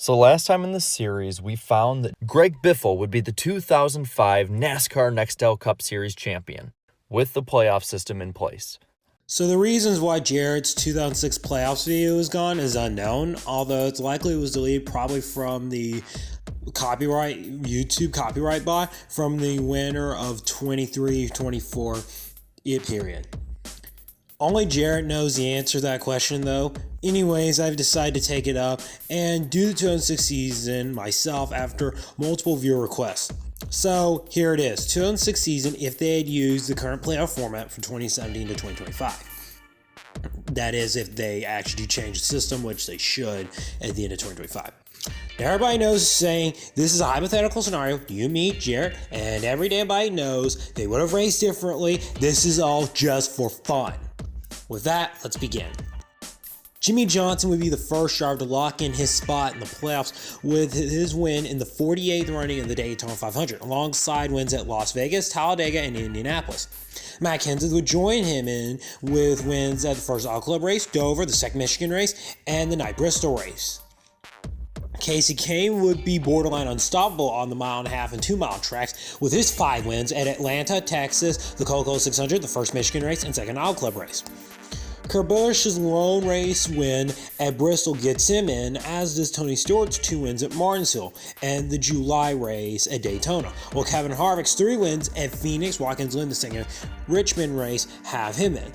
So last time in the series, we found that Greg Biffle would be the 2005 NASCAR Nextel Cup Series champion, with the playoff system in place. So the reasons why Jarrett's 2006 playoffs video is gone is unknown, although it's likely it was deleted probably from the YouTube copyright bot from the winter of 23-24 period. Only Jarrett knows the answer to that question though. Anyways, I've decided to take it up and do the 2006 season myself after multiple viewer requests. So here it is, 2006 season if they had used the current playoff format from 2017 to 2025. That is if they actually change the system, which they should at the end of 2025. Now everybody knows saying this is a hypothetical scenario. You meet Jarrett and everybody knows they would have raced differently. This is all just for fun. With that, let's begin. Jimmie Johnson would be the first driver to lock in his spot in the playoffs with his win in the 48th running of the Daytona 500, alongside wins at Las Vegas, Talladega, and Indianapolis. Mclntyre would join him in with wins at the first Auto Club race, Dover, the second Michigan race, and the night Bristol race. Kasey Kahne would be borderline unstoppable on the 1.5 and 2 mile tracks with his 5 wins at Atlanta, Texas, the Coca-Cola 600, the first Michigan race, and second Auto Club race. Kurt Busch's lone race win at Bristol gets him in, as does Tony Stewart's 2 wins at Martinsville and the July race at Daytona, while Kevin Harvick's 3 wins at Phoenix, Watkins Glen, the second Richmond race have him in.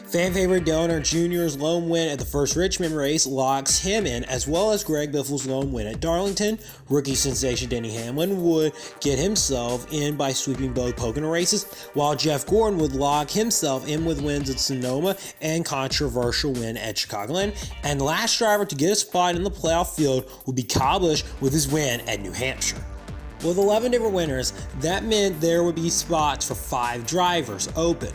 Fan favorite Dale Earnhardt Jr.'s lone win at the first Richmond race locks him in, as well as Greg Biffle's lone win at Darlington. Rookie sensation Denny Hamlin would get himself in by sweeping both Pocono races, while Jeff Gordon would lock himself in with wins at Sonoma and controversial win at Chicagoland. And the last driver to get a spot in the playoff field would be Kyle Busch with his win at New Hampshire. With 11 different winners, that meant there would be spots for 5 drivers open.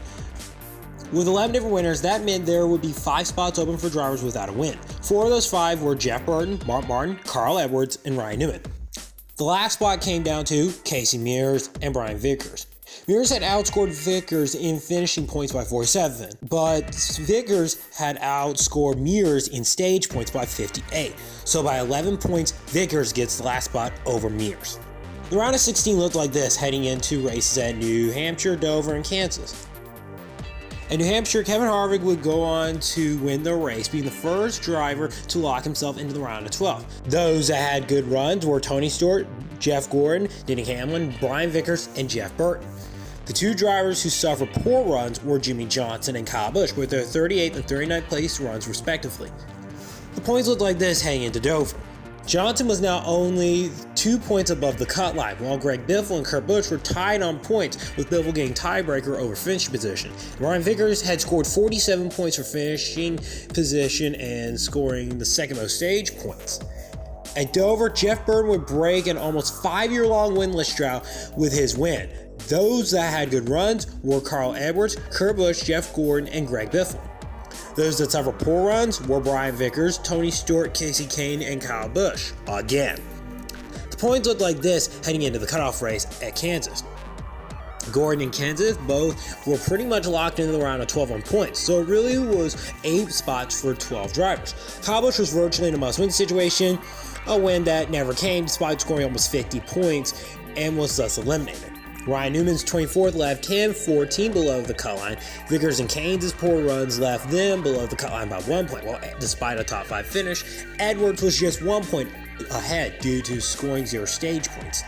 With 11 different winners, that meant there would be 5 spots open for drivers without a win. 4 of those 5 were Jeff Burton, Mark Martin, Carl Edwards, and Ryan Newman. The last spot came down to Casey Mears and Brian Vickers. Mears had outscored Vickers in finishing points by 47, but Vickers had outscored Mears in stage points by 58. So by 11 points, Vickers gets the last spot over Mears. The round of 16 looked like this heading into races at New Hampshire, Dover, and Kansas. At New Hampshire, Kevin Harvick would go on to win the race, being the first driver to lock himself into the round of 12. Those that had good runs were Tony Stewart, Jeff Gordon, Denny Hamlin, Brian Vickers, and Jeff Burton. The 2 drivers who suffered poor runs were Jimmie Johnson and Kyle Busch, with their 38th and 39th place runs respectively. The points looked like this heading into Dover. Johnson was now only 2 points above the cut line, while Greg Biffle and Kurt Busch were tied on points, with Biffle getting tiebreaker over finishing position. Ryan Vickers had scored 47 points for finishing position and scoring the second most stage points. At Dover, Jeff Burton would break an almost 5-year-long winless drought with his win. Those that had good runs were Carl Edwards, Kurt Busch, Jeff Gordon, and Greg Biffle. Those that suffered poor runs were Brian Vickers, Tony Stewart, Kasey Kahne, and Kyle Busch. Again. The points looked like this heading into the cutoff race at Kansas. Gordon and Kenseth both were pretty much locked into the round of 12 on points, so it really was 8 spots for 12 drivers. Kyle Busch was virtually in a must-win situation, a win that never came despite scoring almost 50 points and was thus eliminated. Ryan Newman's 24th left him 14 below the cut line. Vickers and Kahne's poor runs left them below the cut line by 1 point. Well, despite a top 5 finish, Edwards was just 1 point ahead due to scoring 0 stage points.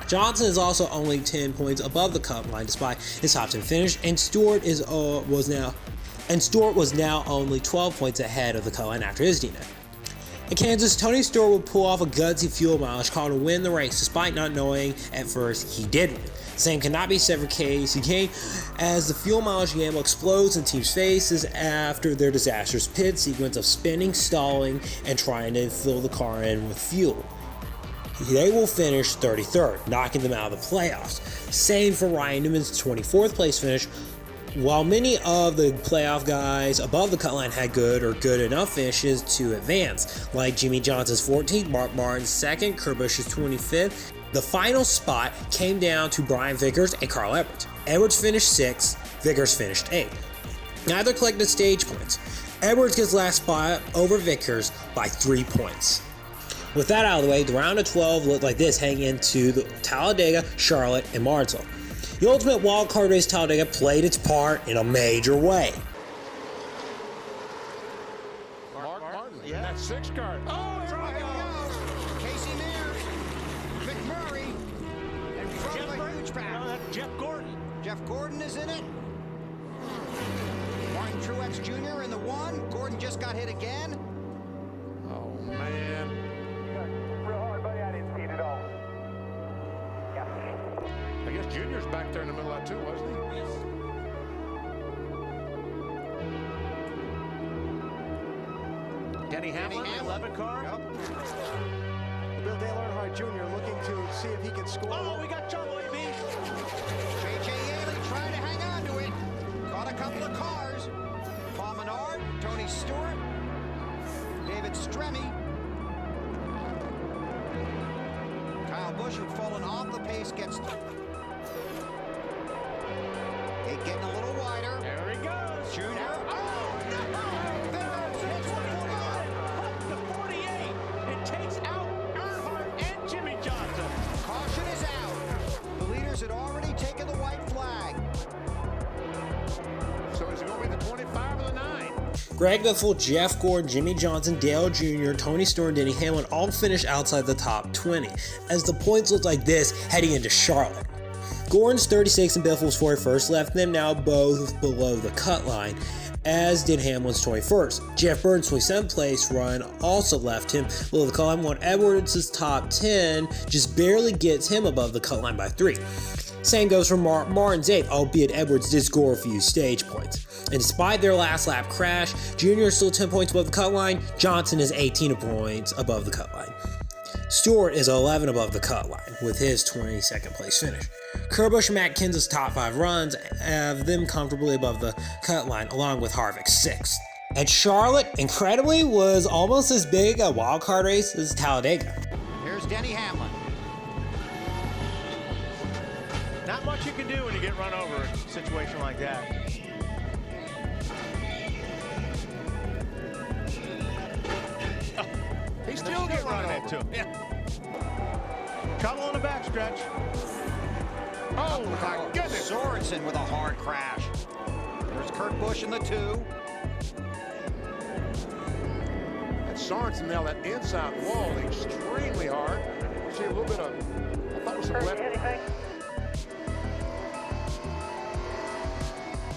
Johnson is also only 10 points above the cut line despite his top 10 finish, and Stewart was now only 12 points ahead of the cut line after his DNF. At Kansas, Tony Stewart would pull off a gutsy fuel mileage call to win the race, despite not knowing at first he did win. The same cannot be said for Kasey Kahne, as the fuel mileage gamble explodes in teams' faces after their disastrous pit sequence of spinning, stalling, and trying to fill the car in with fuel. They will finish 33rd, knocking them out of the playoffs. Same for Ryan Newman's 24th place finish. While many of the playoff guys above the cut line had good or good enough finishes to advance, like Jimmie Johnson's 14th, Mark Martin's 2nd, Kurt Busch's 25th, the final spot came down to Brian Vickers and Carl Edwards. Edwards finished 6th, Vickers finished 8th. Neither collected stage points. Edwards gets last spot over Vickers by 3 points. With that out of the way, the round of 12 looked like this heading into the Talladega, Charlotte, and Martinsville. The ultimate wildcard race Talladega played its part in a major way. Martin, yeah, that 6 car. Oh, there we go. Casey Mears, McMurray, and from the huge pack. No, that's Jeff Gordon. Jeff Gordon is in it. Martin Truex Jr. in the 1. Gordon just got hit again. Oh, man. Real hard, buddy. I didn't see it at all. I guess Junior's back there in the middle of that too, wasn't he? Yes. Denny Hamlin, 11 car. Yep. Bill Dale Earnhardt Jr. looking to see if he can score. Oh, we got trouble, AB. J.J. Yaley trying to hang on to it. Caught a couple of cars. Paul Menard, Tony Stewart, David Stremme. Kyle Busch, who'd fallen off the pace, gets... Gate getting a little wider. There he goes. Junior. Oh, no! It's 45. Up to 48. It takes out Earnhardt and Jimmy Johnson. Caution is out. The leaders had already taken the white flag. So is it going to be the 25 or the 9? Greg Biffle, Jeff Gordon, Jimmy Johnson, Dale Jr., Tony Stewart, and Denny Hamlin all finished outside the top 20, as the points looked like this heading into Charlotte. Gordon's 36th and Biffle's 41st left them now both below the cut line, as did Hamlin's 21st. Jeff Burton's 27th place run also left him below the cut line, while Edwards' top 10 just barely gets him above the cut line by 3. Same goes for Martin's 8th, albeit Edwards did score a few stage points. And despite their last lap crash, Junior is still 10 points above the cut line, Johnson is 18 points above the cut line. Stewart is 11 above the cut line with his 22nd place finish. Kurt Busch and Matt Kenseth's top 5 runs have them comfortably above the cut line, along with Harvick's 6th. And Charlotte, incredibly, was almost as big a wildcard race as Talladega. Here's Denny Hamlin. Not much you can do when you get run over in a situation like that. He still get run into. Yeah. Trouble on the backstretch. Oh, my goodness. Sorensen with a hard crash. There's Kurt Busch in the 2. That Sorensen nailed that inside wall extremely hard. See a little bit of, I thought it was some left. Anything?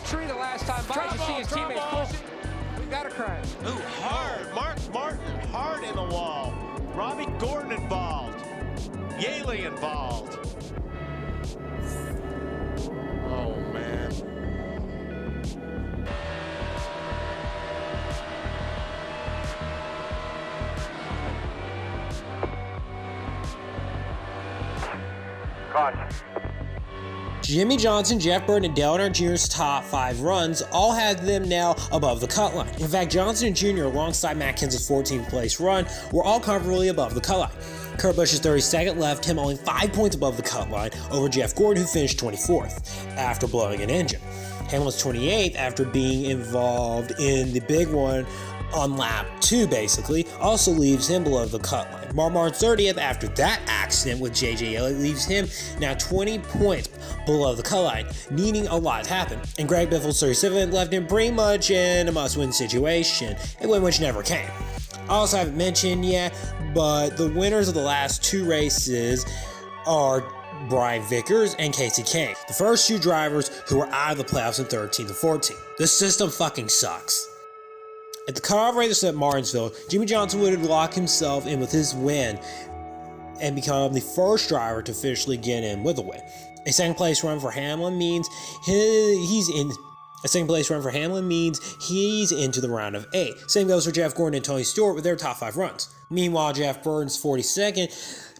Tree the last time by, you see his teammates pushing. We've got a crash. Ooh, hard. Mark Martin hard in the wall. Robbie Gordon involved. Yaley involved. Oh, man. Caution. Jimmy Johnson, Jeff Burton, and Dale Earnhardt Jr.'s top 5 runs all had them now above the cut line. In fact, Johnson Jr. alongside Matt Kenseth's 14th place run were all comfortably above the cut line. Kurt Busch's 32nd left him only 5 points above the cut line over Jeff Gordon, who finished 24th after blowing an engine. Hamlin's 28th after being involved in the big one on lap 2 basically, also leaves him below the cut line. Martin's 30th after that accident with J.J. Yaley leaves him now 20 points below the cut line, needing a lot to happen. And Greg Biffle's 37th left him pretty much in a must-win situation, a win which never came. I also haven't mentioned yet, but the winners of the last 2 races are Brian Vickers and Casey King, the first 2 drivers who were out of the playoffs in 13 to 14. This system fucking sucks. At the cutoff race at Martinsville, Jimmy Johnson would lock himself in with his win and become the first driver to officially get in with a win. A second place run for Hamlin means he's into the round of 8. Same goes for Jeff Gordon and Tony Stewart with their top 5 runs. Meanwhile, Jeff Burton's 42nd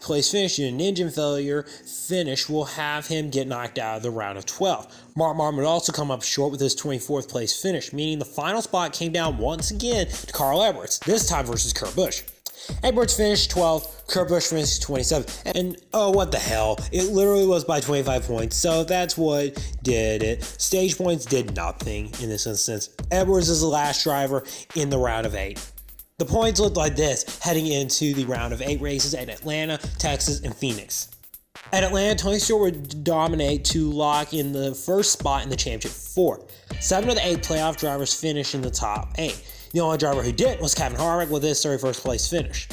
place finish in an engine failure finish will have him get knocked out of the round of 12. Martin would also come up short with his 24th place finish, meaning the final spot came down once again to Carl Edwards, this time versus Kurt Busch. Edwards finished 12th, Kurt Busch finished 27th, and oh, what the hell, it literally was by 25 points, so that's what did it. Stage points did nothing in this instance. Edwards is the last driver in the round of 8. The points looked like this heading into the round of 8 races at Atlanta, Texas, and Phoenix. At Atlanta, Tony Stewart would dominate to lock in the first spot in the championship 4. 7 of the 8 playoff drivers finished in the top 8. The only driver who didn't was Kevin Harvick with his 31st place finish.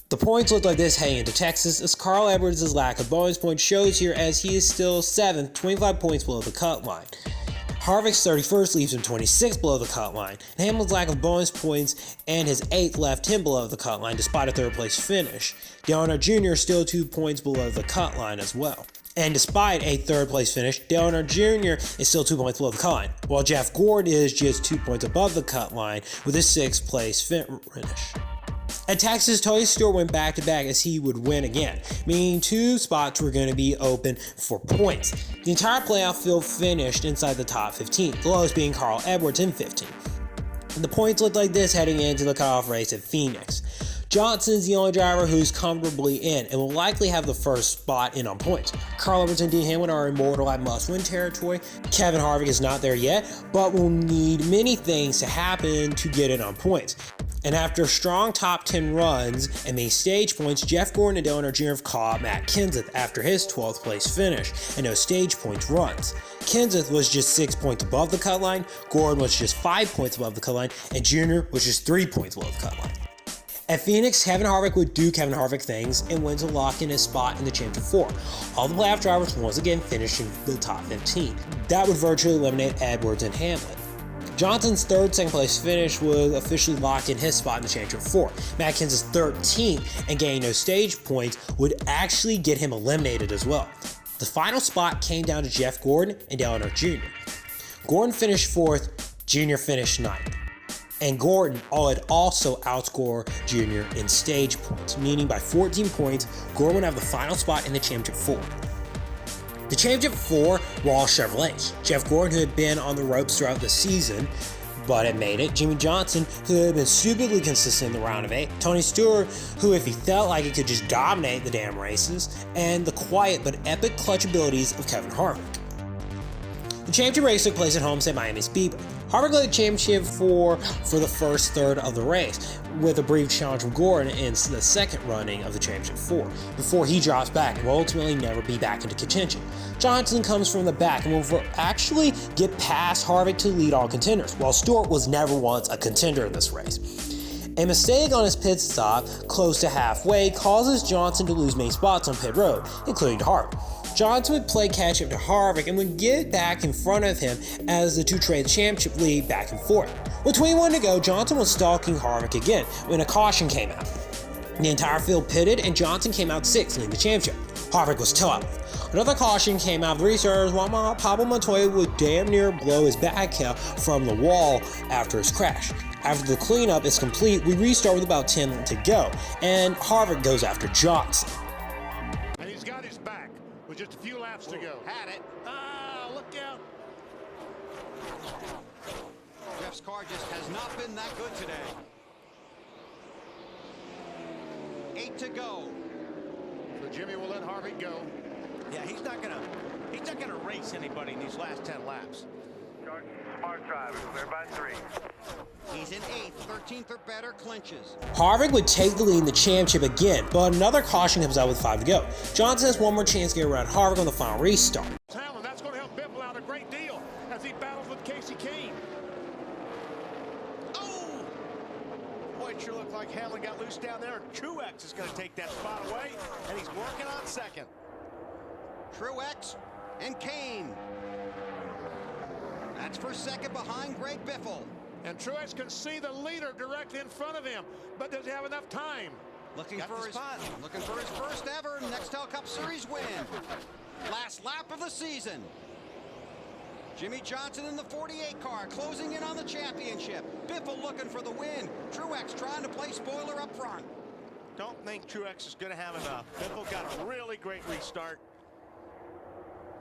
The points looked like this heading into Texas, as Carl Edwards' lack of bonus points shows here, as he is still 7th, 25 points below the cut line. Harvick's 31st leaves him 26 below the cut line, and Hamlin's lack of bonus points and his 8th left him below the cut line despite a 3rd place finish. Dale Earnhardt Jr. is still 2 points below the cut line as well. And despite a 3rd place finish, Dale Earnhardt Jr. is still 2 points below the cut line, while Jeff Gordon is just 2 points above the cut line with his 6th place finish. At Texas, Tony Stewart went back-to-back as he would win again, meaning 2 spots were going to be open for points. The entire playoff field finished inside the top 15, the lowest being Carl Edwards in 15. The points looked like this heading into the cutoff race at Phoenix. Johnson is the only driver who's comfortably in and will likely have the first spot in on points. Carl Edwards and Dean Hamlin are immortal at must-win territory. Kevin Harvick is not there yet, but will need many things to happen to get in on points. And after strong top 10 runs and many stage points, Jeff Gordon and Dale Earnhardt Jr. have caught Matt Kenseth after his 12th place finish and no stage points runs. Kenseth was just 6 points above the cut line, Gordon was just 5 points above the cut line, and Jr. was just 3 points below the cut line. At Phoenix, Kevin Harvick would do Kevin Harvick things and win to lock in his spot in the Championship 4. All the playoff drivers once again finished in the top 15. That would virtually eliminate Edwards and Hamlin. Johnson's 3rd second place finish would officially lock in his spot in the Championship 4. Matt Kenseth's 13th and gaining no stage points would actually get him eliminated as well. The final spot came down to Jeff Gordon and Dale Earnhardt Jr. Gordon finished 4th, Jr. finished 9th. And Gordon would also outscore Jr. in stage points, meaning by 14 points, Gordon would have the final spot in the Championship 4. The Championship 4 were all Chevrolets. Jeff Gordon, who had been on the ropes throughout the season, but had made it. Jimmy Johnson, who had been stupidly consistent in the round of 8. Tony Stewart, who if he felt like he could just dominate the damn races. And the quiet but epic clutch abilities of Kevin Harvick. The championship race took place at Homestead Miami Speedway. Harvick led the championship for the first third of the race, with a brief challenge from Gordon in the second running of the championship 4, before he drops back and will ultimately never be back into contention. Johnson comes from the back and will actually get past Harvick to lead all contenders, while Stewart was never once a contender in this race. A mistake on his pit stop, close to halfway, causes Johnson to lose many spots on pit road, including to Harvick. Johnson would play catch up to Harvick and would get back in front of him as the two trade the championship lead back and forth. With 21 to go, Johnson was stalking Harvick again when a caution came out. The entire field pitted and Johnson came out 6th, leading the championship. Harvick was 12th. Another caution came out of the restarters while Pablo Montoya would damn near blow his back out from the wall after his crash. After the cleanup is complete, we restart with about 10 to go, and Harvick goes after Johnson. And he's got his back with just a few laps to go. Had it. Ah, look out. Jeff's car just has not been that good today. 8 to go. So Jimmy will let Harvick go. Yeah, he's not gonna race anybody in these last 10 laps. Smart drivers, they're by 3. He's in 8th, 13th or better, clinches. Harvick would take the lead in the championship again, but another caution comes out with 5 to go. Johnson has one more chance to get around Harvick on the final restart. Hamlin, that's going to help Biffle out a great deal as he battles with Casey Kane. Oh! Boy, it sure looked like Hamlin got loose down there. Truex is going to take that spot away, and he's working on second. Truex and Kane. That's for second behind Greg Biffle. And Truex can see the leader directly in front of him, but does he have enough time? Looking for his first ever Nextel Cup Series win. Last lap of the season. Jimmy Johnson in the 48 car, closing in on the championship. Biffle looking for the win. Truex trying to play spoiler up front. Don't think Truex is going to have enough. Biffle got a really great restart.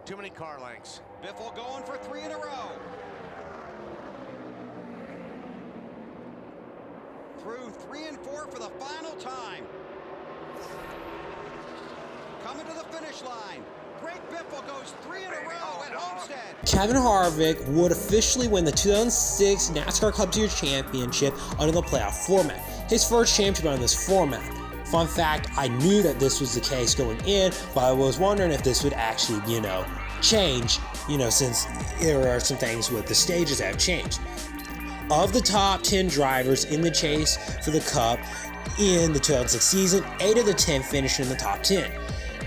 Too many car lengths. Biffle going for 3 in a row. Through 3 and 4 for the final time. Coming to the finish line. Greg Biffle goes 3 in a row at Homestead. Kevin Harvick would officially win the 2006 NASCAR Cup Series Championship under the playoff format. his first championship on this format. Fun fact, I knew that this was the case going in, but I was wondering if this would actually, change, since there are some things with the stages that have changed. Of the top 10 drivers in the chase for the Cup in the 2006 season, 8 of the 10 finished in the top 10.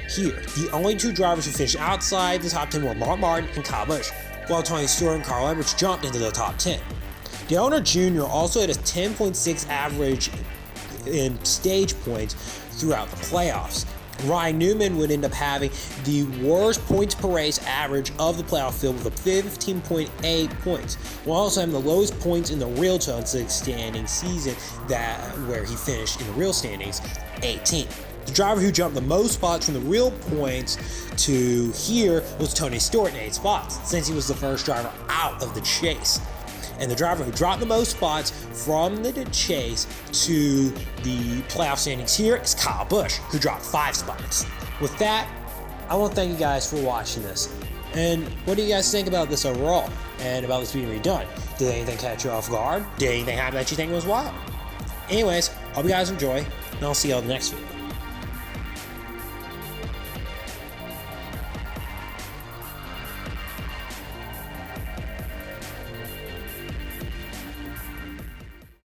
Here, the only 2 drivers who finished outside the top 10 were Mark Martin and Kyle Busch, while Tony Stewart and Carl Edwards jumped into the top 10. Dale Earnhardt Jr. also had a 10.6 average in stage points throughout the playoffs. Ryan Newman would end up having the worst points per race average of the playoff field with a 15.8 points, while also having the lowest points in the real 2006 standings season where he finished in the real standings, 18. The driver who jumped the most spots from the real points to here was Tony Stewart in 8 spots, since he was the first driver out of the chase. And the driver who dropped the most spots from the chase to the playoff standings here is Kyle Busch, who dropped 5 spots. With that, I want to thank you guys for watching this. And what do you guys think about this overall? And about this being redone? Did anything catch you off guard? Did anything happen that you think was wild? Anyways, hope you guys enjoy, and I'll see you all in the next video.